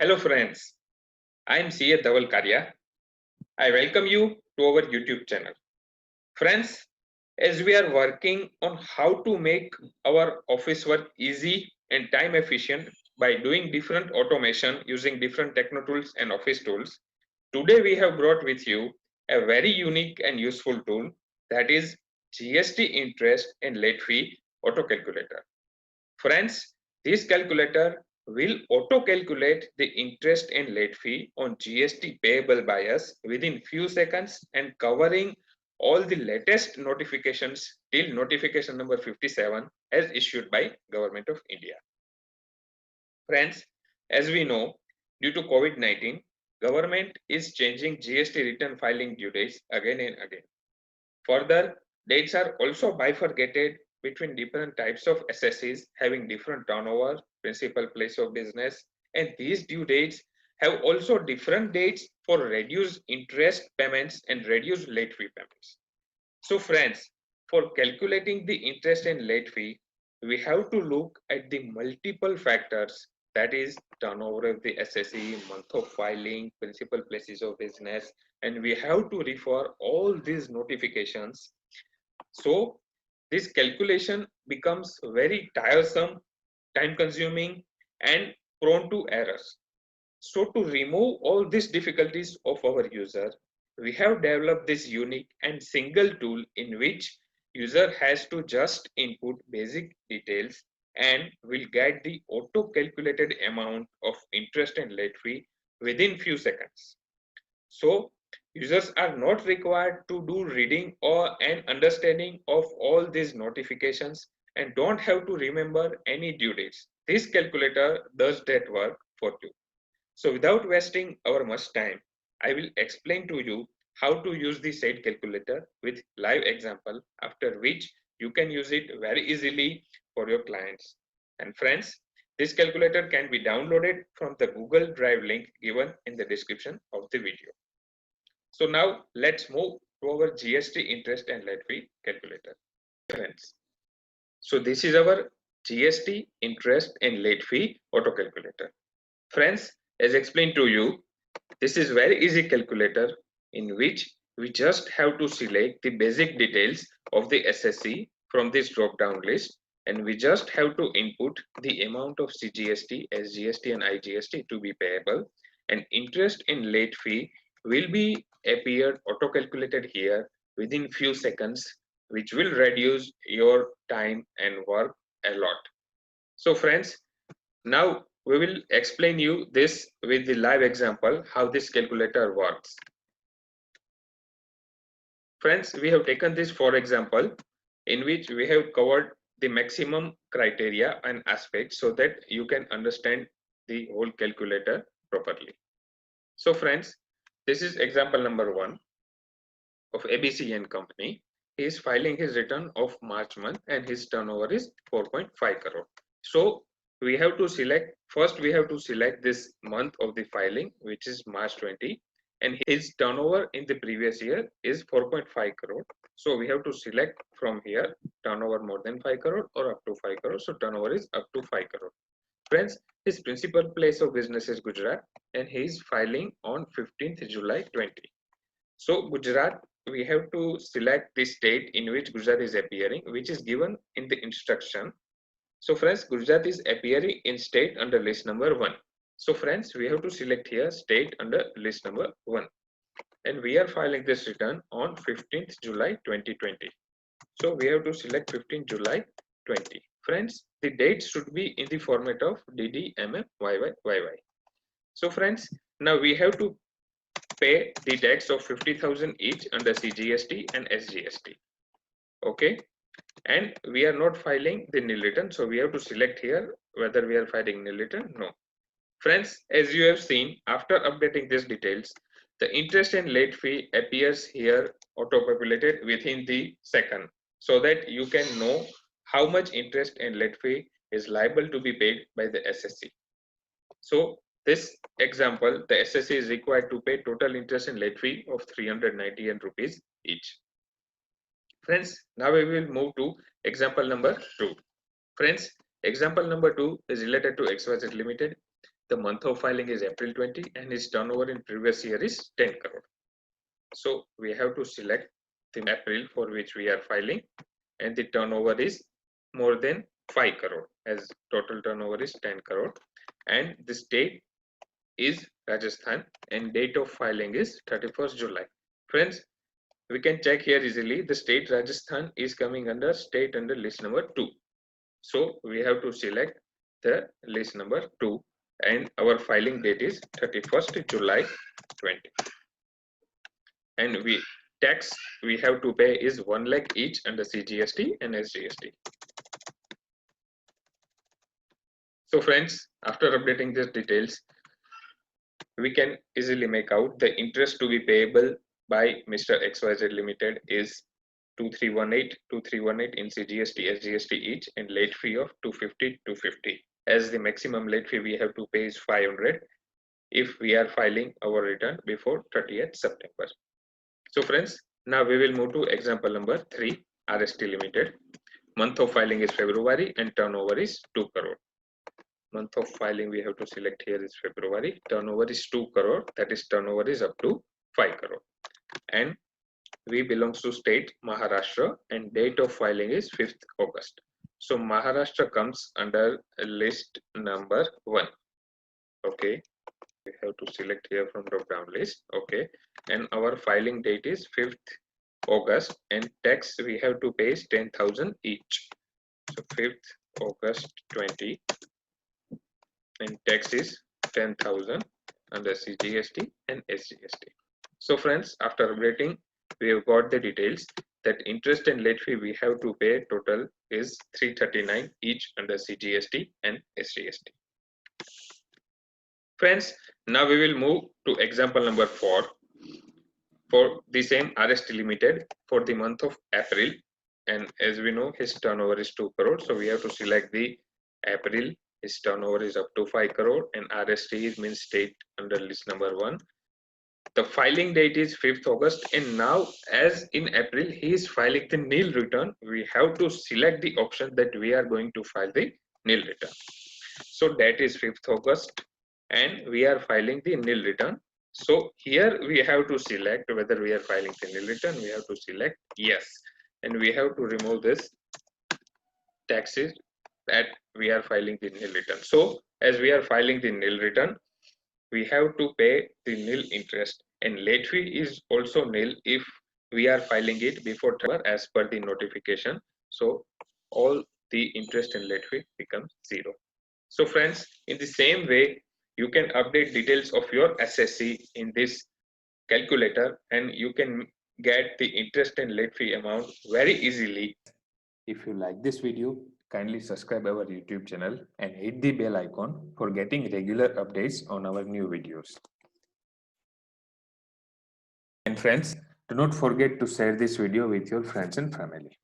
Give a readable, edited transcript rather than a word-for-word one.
Hello friends, I am CA Dhaval. I welcome you to our YouTube channel. Friends, as we are working on how to make our office work easy and time efficient by doing different automation using different techno tools and office tools, today we have brought with you a very unique and useful tool, that is GST interest and late fee auto calculator. Friends, this calculator will auto-calculate the interest and late fee on GST payable by us within few seconds and covering all the latest notifications till notification number 57 as issued by Government of India. Friends, as we know, due to COVID-19, government is changing GST return filing due dates again and again. Further, dates are also bifurcated between different types of SSEs having different turnover, principal place of business, and these due dates have also different dates for reduced interest payments and reduced late fee payments. So friends, for calculating the interest and late fee, we have to look at the multiple factors, that is turnover of the SSE, month of filing, principal places of business, and we have to refer all these notifications. So this calculation becomes very tiresome, time consuming, and prone to errors. So to remove all these difficulties of our user, we have developed this unique and single tool in which user has to just input basic details and will get the auto calculated amount of interest and late fee within few seconds. So users are not required to do reading or an understanding of all these notifications and don't have to remember any due dates. This calculator does that work for you. So without wasting our much time, I will explain to you how to use the said calculator with live example, after which you can use it very easily for your clients. And friends, this calculator can be downloaded from the Google Drive link given in the description of the video. So now let's move to our GST interest and late fee calculator. Friends, so this is our GST interest and late fee auto calculator. Friends, as explained to you, this is very easy calculator in which we just have to select the basic details of the SSE from this drop down list, and we just have to input the amount of CGST, SGST and IGST to be payable, and interest in late fee will be appeared auto calculated here within few seconds, which will reduce your time and work a lot. So friends, now we will explain you this with the live example how this calculator works. Friends, we have taken this for example in which we have covered the maximum criteria and aspects so that you can understand the whole calculator properly. So friends, this is example number 1 of ABC and Company. He is filing his return of March month and his turnover is 4.5 crore. So we have to select, first we have to select this month of the filing, which is March 20, and his turnover in the previous year is 4.5 crore. So we have to select from here turnover more than 5 crore or up to 5 crore. So turnover is up to 5 crore. Friends, his principal place of business is Gujarat and he is filing on 15th July 20. So Gujarat, we have to select the state in which Gujarat is appearing, which is given in the instruction. So friends, Gujarat is appearing in state under list number 1. So friends, we have to select here state under list number 1. And we are filing this return on 15th July 2020. So we have to select 15th July 20. Friends, the dates should be in the format of DD, MM, YY, YY. So friends, now we have to pay the tax of 50,000 each under CGST and SGST. Okay. And we are not filing the nil return, so we have to select here whether we are filing nil return. No. Friends, as you have seen, after updating these details, the interest and late fee appears here auto-populated within the second, so that you can know how much interest and late fee is liable to be paid by the SSE. So this example, the SSE is required to pay total interest and late fee of 398 rupees each. Friends, now we will move to example number 2. Friends, example number 2 is related to XYZ Limited. the month of filing is April 20 and his turnover in previous year is 10 crore. So we have to select the April for which we are filing, and the turnover is more than 5 crore, as total turnover is 10 crore, and the state is Rajasthan and date of filing is 31st July. Friends, we can check here easily. The state Rajasthan is coming under state under list number 2. So we have to select the list number 2 and our filing date is 31st July 20. And tax we have to pay is 1 lakh each under CGST and SGST. So friends, after updating these details, we can easily make out the interest to be payable by Mr. XYZ Limited is 2318 in CGST, SGST each, and late fee of 250. As the maximum late fee we have to pay is 500 if we are filing our return before 30th September. So friends, now we will move to example number 3, RST Limited. Month of filing is February and turnover is 2 crore. Month of filing we have to select here is February. Turnover is 2 crore, that is turnover is up to 5 crore. And we belongs to state Maharashtra and date of filing is 5th August. So Maharashtra comes under list number 1. Okay, we have to select here from drop down list. Okay, and our filing date is 5th August and tax we have to pay is 10,000 each. So 5th August 20 and tax is 10,000 under CGST and SGST. So friends, after updating, we have got the details that interest and late fee we have to pay total is 339 each under CGST and SGST. Friends, now we will move to example number 4 for the same RST Limited for the month of April, and as we know his turnover is 2 crore, so we have to select the April. His turnover is up to 5 crore and RST means state under list number 1. The filing date is 5th August and now as in April he is filing the nil return, we have to select the option that we are going to file the nil return. So that is 5th August and we are filing the nil return. So here we have to select whether we are filing the nil return. We have to select yes, and we have to remove this taxes that we are filing the nil return. So as we are filing the nil return, we have to pay the nil interest, and late fee is also nil if we are filing it before as per the notification. So all the interest and late fee becomes 0. So friends, in the same way, you can update details of your SSC in this calculator and you can get the interest and late fee amount very easily. If you like this video, kindly subscribe our YouTube channel and hit the bell icon for getting regular updates on our new videos. And friends, do not forget to share this video with your friends and family.